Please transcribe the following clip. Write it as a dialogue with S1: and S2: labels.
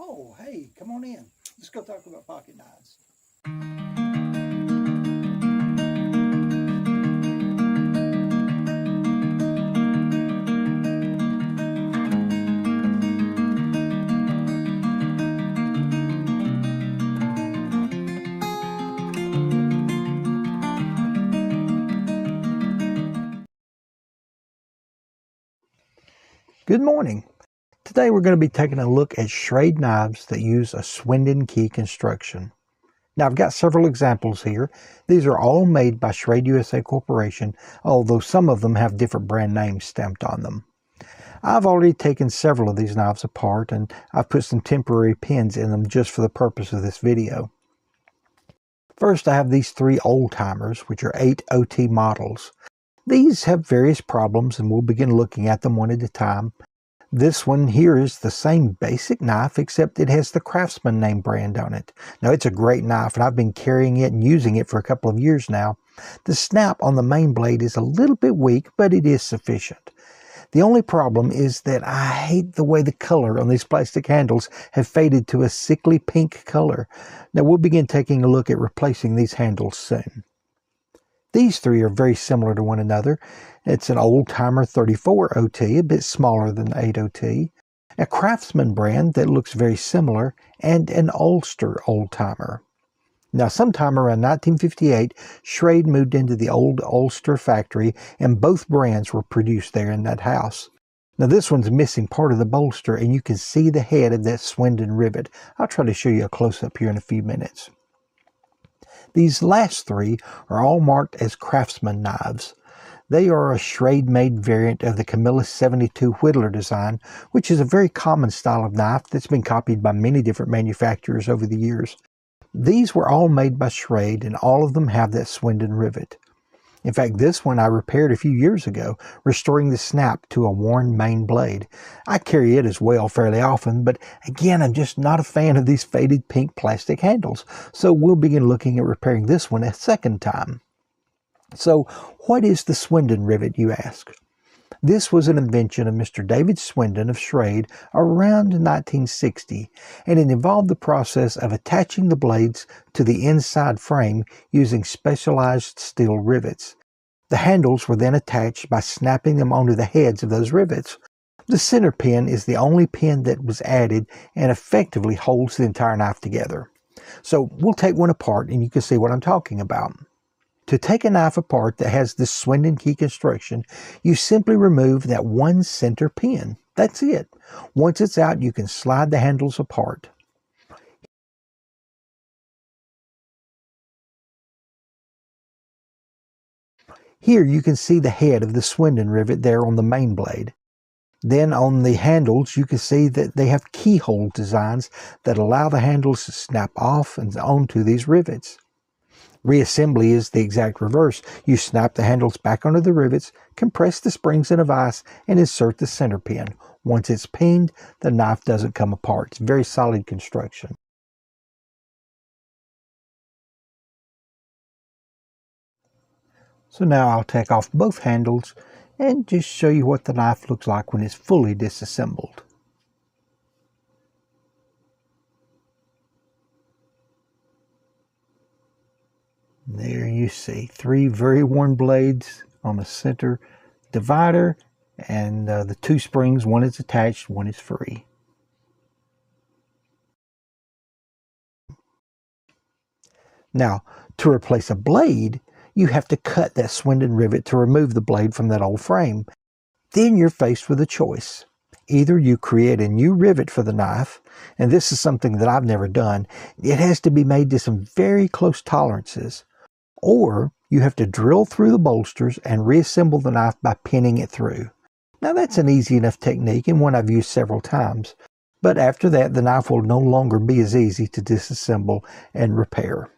S1: Oh, hey, come on in. Let's go talk about pocket knives. Good morning. Today we're going to be taking a look at Schrade knives that use a Swinden Key construction. Now I've got several examples here. These are all made by Schrade USA Corporation, although some of them have different brand names stamped on them. I've already taken several of these knives apart and I've put some temporary pins in them just for the purpose of this video. First, I have these three old timers, which are 8 OT models. These have various problems and we'll begin looking at them one at a time. This one here is the same basic knife, except it has the Craftsman name brand on it. Now, it's a great knife, and I've been carrying it and using it for a couple of years now. The snap on the main blade is a little bit weak, but it is sufficient. The only problem is that I hate the way the color on these plastic handles have faded to a sickly pink color. Now, we'll begin taking a look at replacing these handles soon. These three are very similar to one another. It's an old-timer 34 OT, a bit smaller than 8 OT, a Craftsman brand that looks very similar, and an Ulster old-timer. Now, sometime around 1958, Schrade moved into the old Ulster factory, and both brands were produced there in that house. Now, this one's missing part of the bolster, and you can see the head of that Swinden rivet. I'll try to show you a close-up here in a few minutes. These last three are all marked as Craftsman knives. They are a Schrade-made variant of the Camillus 72 Whittler design, which is a very common style of knife that's been copied by many different manufacturers over the years. These were all made by Schrade, and all of them have that Swinden rivet. In fact, this one I repaired a few years ago, restoring the snap to a worn main blade. I carry it as well fairly often, but again, I'm just not a fan of these faded pink plastic handles, so we'll begin looking at repairing this one a second time. So, what is the Swinden rivet, you ask? This was an invention of Mr. David Swinden of Schrade around 1960, and it involved the process of attaching the blades to the inside frame using specialized steel rivets. The handles were then attached by snapping them onto the heads of those rivets. The center pin is the only pin that was added and effectively holds the entire knife together. So we'll take one apart and you can see what I'm talking about. To take a knife apart that has this Swinden Key construction, you simply remove that one center pin. That's it. Once it's out, you can slide the handles apart. Here you can see the head of the Swinden rivet there on the main blade. Then on the handles, you can see that they have keyhole designs that allow the handles to snap off and onto these rivets. Reassembly is the exact reverse. You snap the handles back onto the rivets, compress the springs in a vise, and insert the center pin. Once it's pinned, the knife doesn't come apart. It's very solid construction. So now I'll take off both handles and just show you what the knife looks like when it's fully disassembled. There you see three very worn blades on the center divider, and the two springs, one is attached, one is free. Now, to replace a blade, you have to cut that Swinden rivet to remove the blade from that old frame. Then you're faced with a choice. Either you create a new rivet for the knife, and this is something that I've never done. It has to be made to some very close tolerances. Or you have to drill through the bolsters and reassemble the knife by pinning it through. Now that's an easy enough technique and one I've used several times. But after that, the knife will no longer be as easy to disassemble and repair.